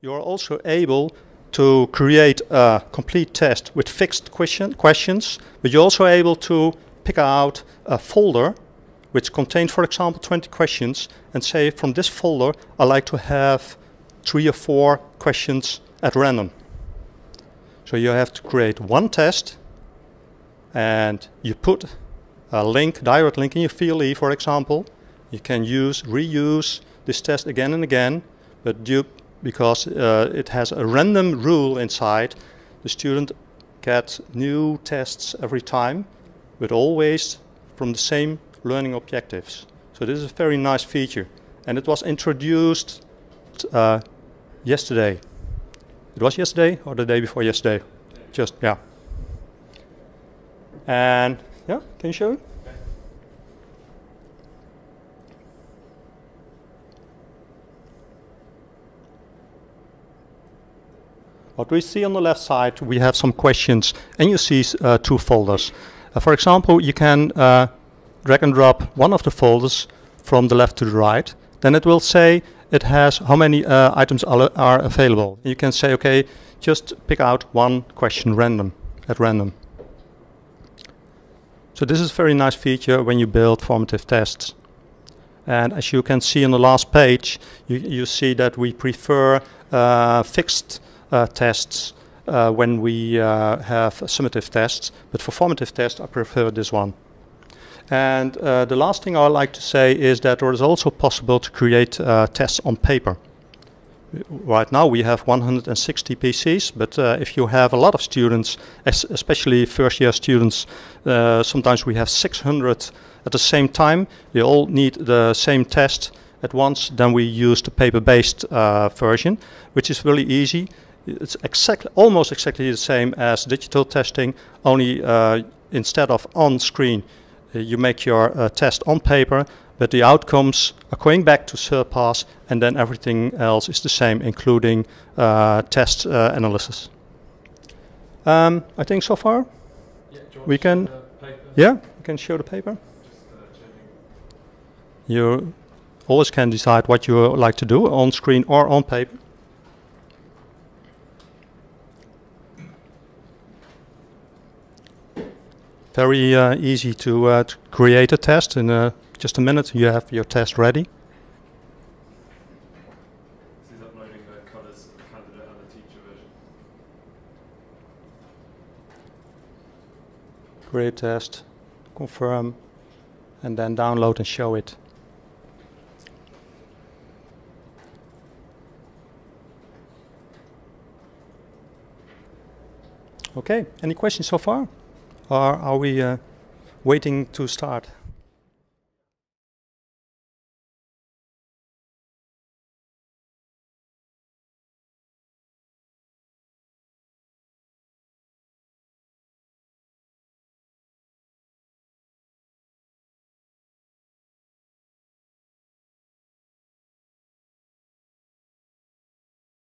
You are also able to create a complete test with fixed questions, but you're also able to pick out a folder which contains, for example, 20 questions and say, from this folder, I like to have 3 or 4 questions at random. So you have to create one test, and you put a link, direct link in your VLE, for example. You can reuse this test again and again, but because it has a random rule inside, the student gets new tests every time, but always from the same learning objectives. So this is a very nice feature, and it was introduced yesterday. It was yesterday or the day before yesterday? Just, yeah. And, yeah, can you show it? What we see on the left side, we have some questions, and you see 2 folders. For example, you can drag and drop one of the folders from the left to the right. Then it will say it has how many items are available. You can say, okay, just pick out one question at random. So this is a very nice feature when you build formative tests. And as you can see on the last page, you see that we prefer fixed tests when we have summative tests, but for formative tests I prefer this one. And the last thing I would like to say is that it is also possible to create tests on paper. Right now we have 160 PCs, but if you have a lot of students, especially first-year students, sometimes we have 600 at the same time. They all need the same test at once. Then we use the paper-based version, which is really easy. It's almost exactly the same as digital testing, only instead of on screen, you make your test on paper, but the outcomes are going back to Surpass, and then everything else is the same, including test analysis. I think so far we can. Yeah, we can show the paper. You always can decide what you like to do, on screen or on paper. Very easy to create a test. In just a minute you have your test ready. So he's uploading the colours of the candidate and the teacher version. Create test, confirm, and then download and show it. Okay, any questions so far? Or are we waiting to start?